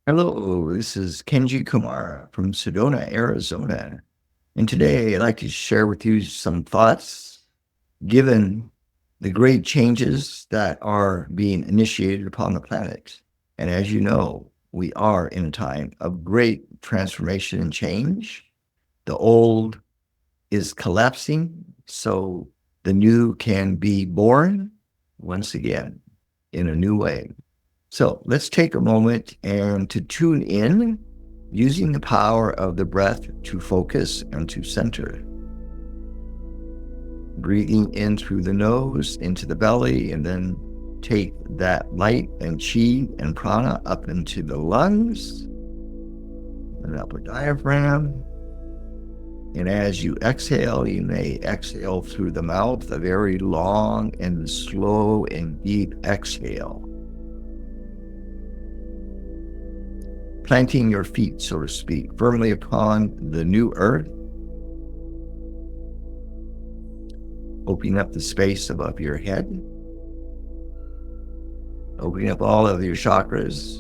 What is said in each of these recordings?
Hello, this is Kenji Kumara from Sedona, Arizona. And today I'd like to share with you some thoughts given the great changes that are being initiated upon the planet. And as you know, we are in a time of great transformation and change. The old is collapsing, so the new can be born once again in a new way. So let's take a moment and to tune in using the power of the breath to focus and to center. Breathing in through the nose into the belly, and then take that light and chi and prana up into the lungs and upper diaphragm. And as you exhale, you may exhale through the mouth, a very long and slow and deep exhale. Planting your feet, so to speak, firmly upon the new earth. Opening up the space above your head. Opening up all of your chakras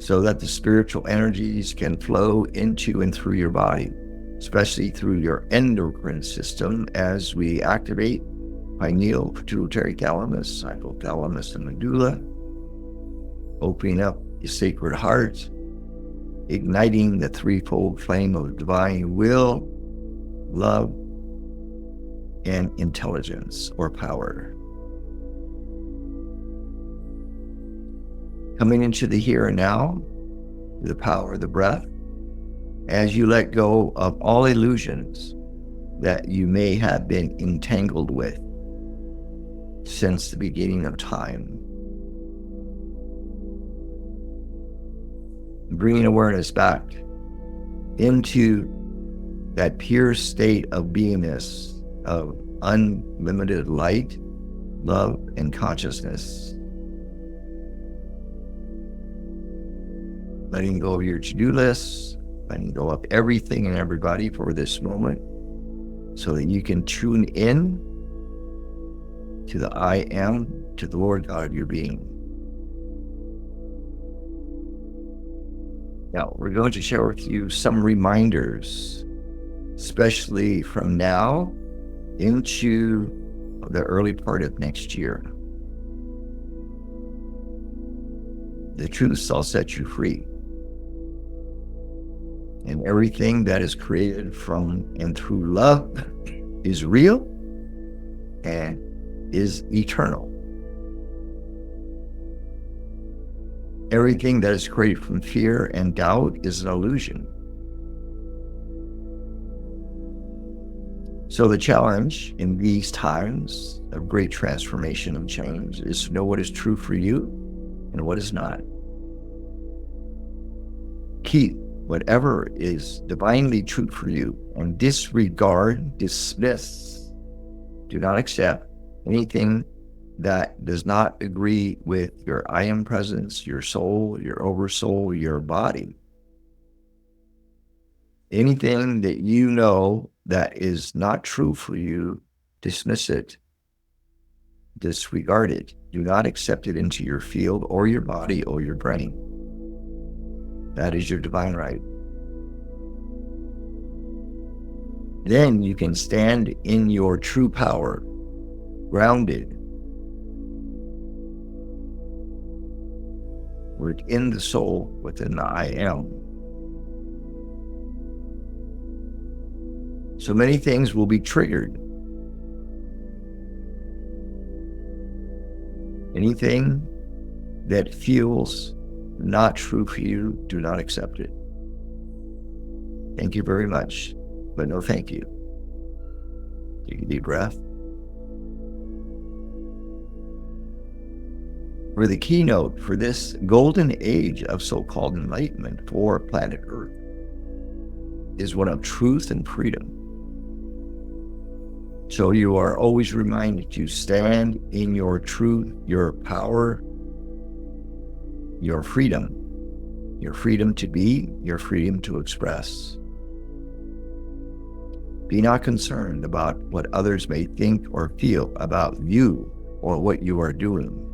so that the spiritual energies can flow into and through your body, especially through your endocrine system as we activate pineal, pituitary thalamus, hypothalamus, and medulla. Opening up your sacred heart, igniting the threefold flame of divine will, love, and intelligence or power. Coming into the here and now, the power of the breath, as you let go of all illusions that you may have been entangled with since the beginning of time. Bringing awareness back into that pure state of beingness, of unlimited light, love, and consciousness. Letting go of your to-do lists, letting go of everything and everybody for this moment so that you can tune in to the I am, to the Lord God of your being. Now, we're going to share with you some reminders, especially from now into the early part of next year. The truth shall set you free. And everything that is created from and through love is real and is eternal. Everything that is created from fear and doubt is an illusion. So the challenge in these times of great transformation and change is to know what is true for you and what is not. Keep whatever is divinely true for you and disregard, dismiss, do not accept anything that does not agree with your I am presence, your soul, your oversoul, your body. Anything that you know that is not true for you, dismiss it, disregard it. Do not accept it into your field or your body or your brain. That is your divine right. Then you can stand in your true power, grounded, within the soul, within the I am. So many things will be triggered. Anything that feels not true for you, do not accept it. Thank you very much, but no thank you. Take a deep breath. For the keynote for this golden age of so-called enlightenment for planet Earth is one of truth and freedom. So you are always reminded to stand in your truth, your power, your freedom to be, your freedom to express. Be not concerned about what others may think or feel about you or what you are doing.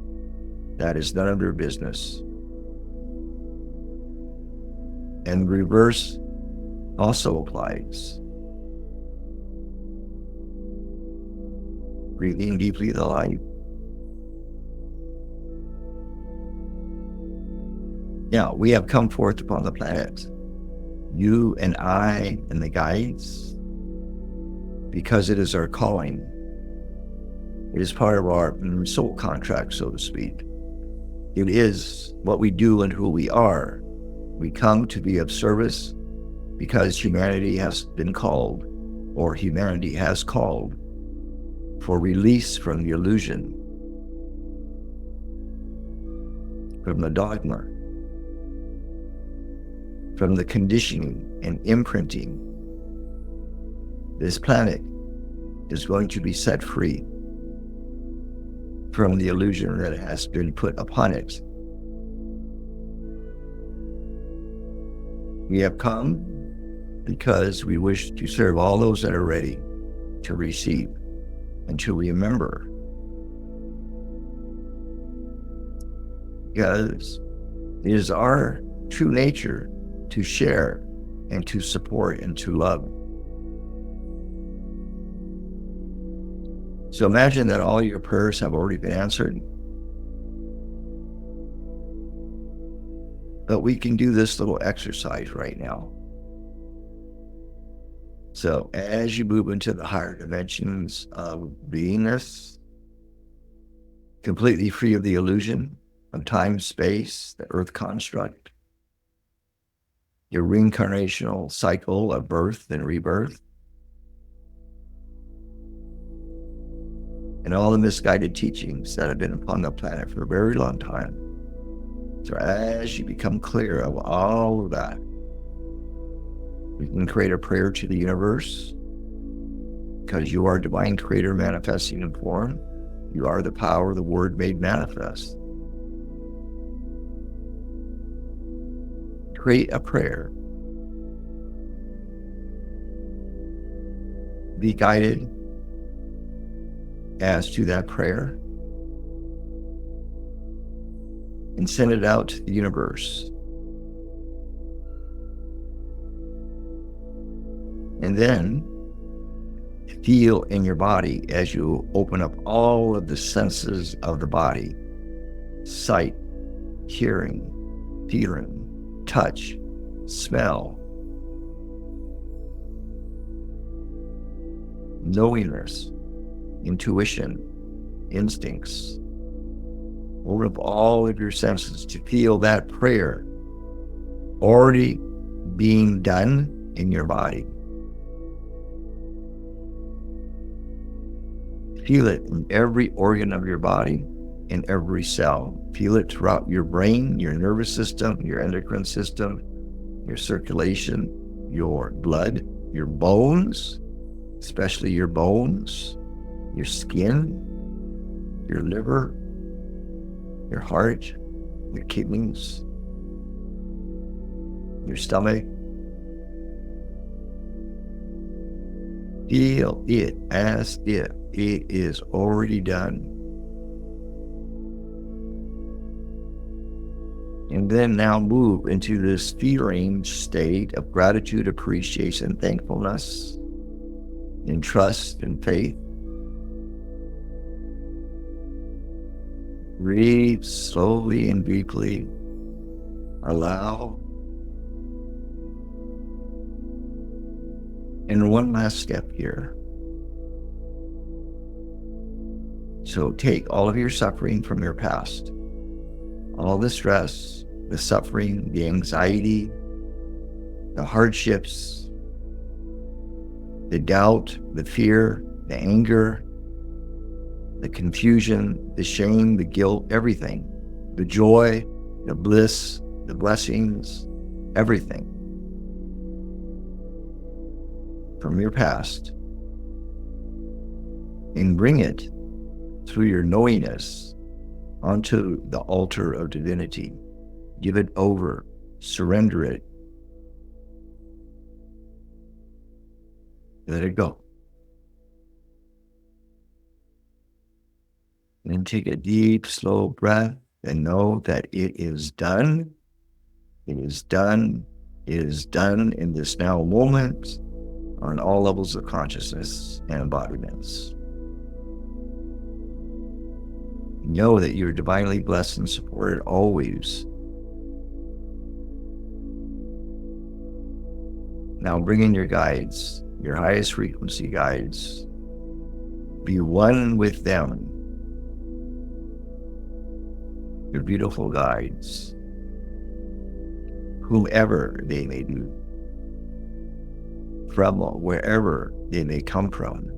That is none of their business. And reverse also applies. Breathing deeply the light. Now, we have come forth upon the planet, you and I and the guides, because it is our calling. It is part of our soul contract, so to speak. It is what we do and who we are. We come to be of service because humanity has been called, or humanity has called, for release from the illusion, from the dogma, from the conditioning and imprinting. This planet is going to be set free from the illusion that has been put upon it. We have come because we wish to serve all those that are ready to receive and to remember. Because it is our true nature to share and to support and to love. So imagine that all your prayers have already been answered. But we can do this little exercise right now. So as you move into the higher dimensions of beingness, completely free of the illusion of time, space, the earth construct, your reincarnational cycle of birth and rebirth, and all the misguided teachings that have been upon the planet for a very long time. So as you become clear of all of that, you can create a prayer to the universe, because you are divine creator manifesting in form. You are the power of the word made manifest. Create a prayer. Be guided as to that prayer, and send it out to the universe. And then feel in your body as you open up all of the senses of the body: sight, hearing, feeling, touch, smell, knowingness, intuition, instincts. Open up all of your senses to feel that prayer already being done in your body. Feel it in every organ of your body, in every cell. Feel it throughout your brain, your nervous system, your endocrine system, your circulation, your blood, your bones, especially your bones, your skin, your liver, your heart, your kidneys, your stomach. Feel it as if it is already done. And then now move into this feeling state of gratitude, appreciation, thankfulness, and trust and faith. Breathe slowly and deeply. Allow. And one last step here. So take all of your suffering from your past, all the stress, the suffering, the anxiety, the hardships, the doubt, the fear, the anger, the confusion, the shame, the guilt, everything, the joy, the bliss, the blessings, everything from your past, and bring it through your knowingness onto the altar of divinity. Give it over, surrender it, let it go. And take a deep, slow breath and know that it is done. It is done. It is done in this now moment on all levels of consciousness and embodiments. Know that you're divinely blessed and supported always. Now bring in your guides, your highest frequency guides. Be one with them, your beautiful guides, whomever they may be, from wherever they may come from.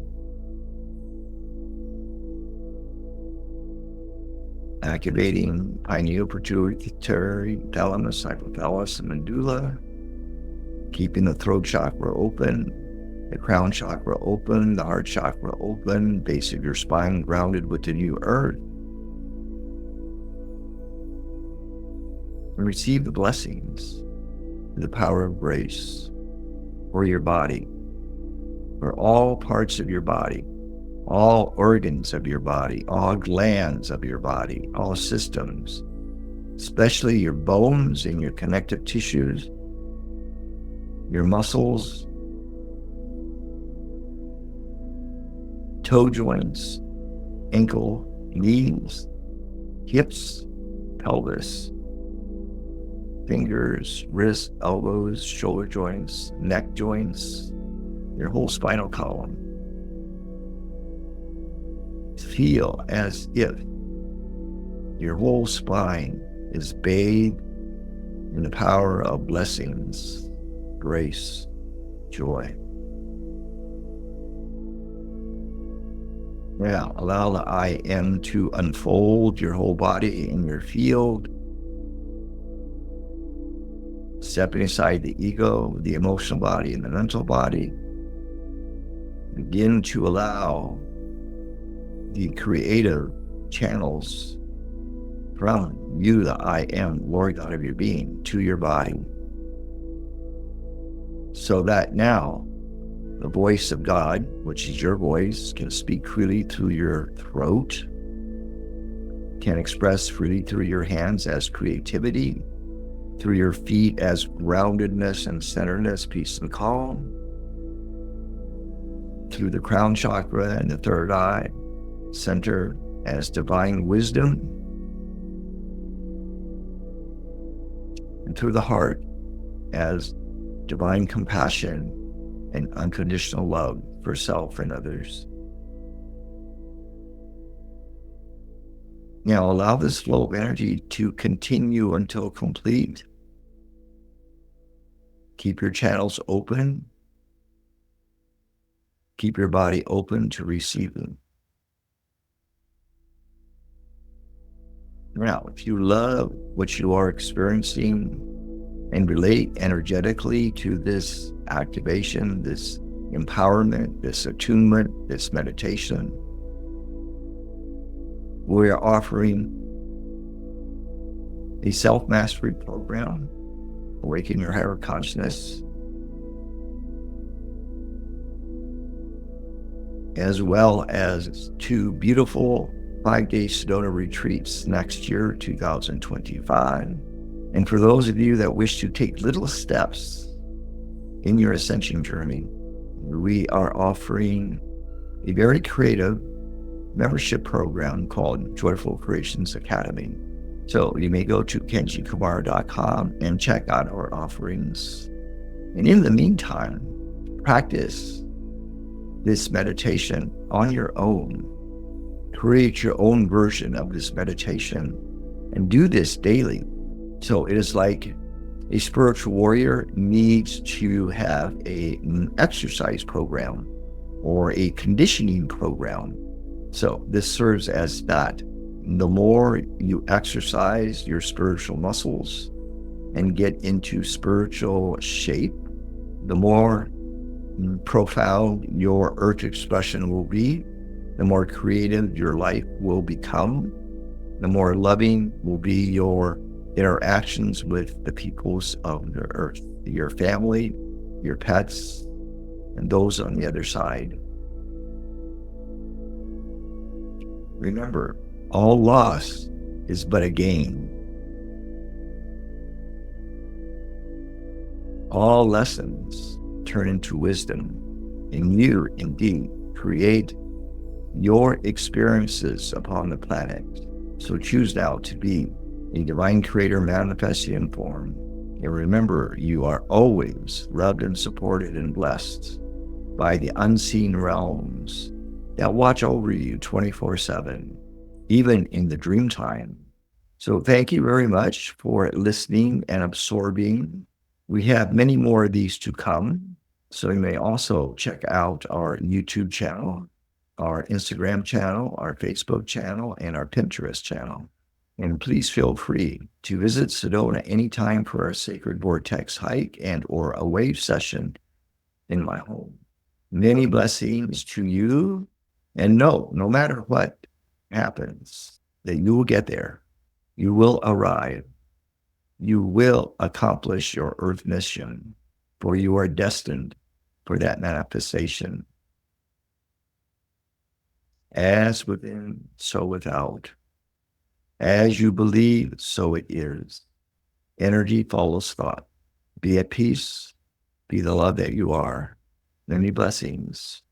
Activating pineal, pituitary, thalamus, hypothalamus, and medulla, keeping the throat chakra open, the crown chakra open, the heart chakra open, base of your spine grounded with the new earth. And receive the blessings, the power of grace for your body, for all parts of your body, all organs of your body, all glands of your body, all systems, especially your bones and your connective tissues, your muscles, toe joints, ankle, knees, hips, pelvis, fingers, wrists, elbows, shoulder joints, neck joints, your whole spinal column. Feel as if your whole spine is bathed in the power of blessings, grace, joy. Now, allow the I Am to unfold your whole body in your field, stepping aside the ego, the emotional body, and the mental body. Begin to allow the creative channels from you, the I Am, Lord God of your being, to your body. So that now the voice of God, which is your voice, can speak freely through your throat, can express freely through your hands as creativity, through your feet as groundedness and centeredness, peace and calm, through the crown chakra and the third eye center as divine wisdom, and through the heart as divine compassion and unconditional love for self and others. Now allow this flow of energy to continue until complete. Keep your channels open. Keep your body open to receiving. Now, if you love what you are experiencing and relate energetically to this activation, this empowerment, this attunement, this meditation, we are offering a self-mastery program, Awaken Your Higher Consciousness, as well as 2 beautiful 5-day Sedona retreats next year, 2025. And for those of you that wish to take little steps in your ascension journey, we are offering a very creative membership program called Joyful Creations Academy. So you may go to kenjikumara.com and check out our offerings. And in the meantime, practice this meditation on your own. Create your own version of this meditation and do this daily. So it is like a spiritual warrior needs to have an exercise program or a conditioning program. So this serves as that. The more you exercise your spiritual muscles and get into spiritual shape, the more profound your earth expression will be, the more creative your life will become, the more loving will be your interactions with the peoples of the earth, your family, your pets, and those on the other side. Remember, all loss is but a gain. All lessons turn into wisdom, and you indeed create your experiences upon the planet. So choose now to be a divine creator manifesting in form. And remember, you are always loved and supported and blessed by the unseen realms that watch over you 24/7, even in the dream time. So thank you very much for listening and absorbing. We have many more of these to come. So you may also check out our YouTube channel, our Instagram channel, our Facebook channel, and our Pinterest channel. And please feel free to visit Sedona anytime for a sacred vortex hike and or a wave session in my home. Many blessings to you. And no matter what happens, that you will get there. You will arrive. You will accomplish your earth mission, for you are destined for that manifestation. As within, so without. As you believe, so it is. Energy follows thought. Be at peace. Be the love that you are. Many blessings.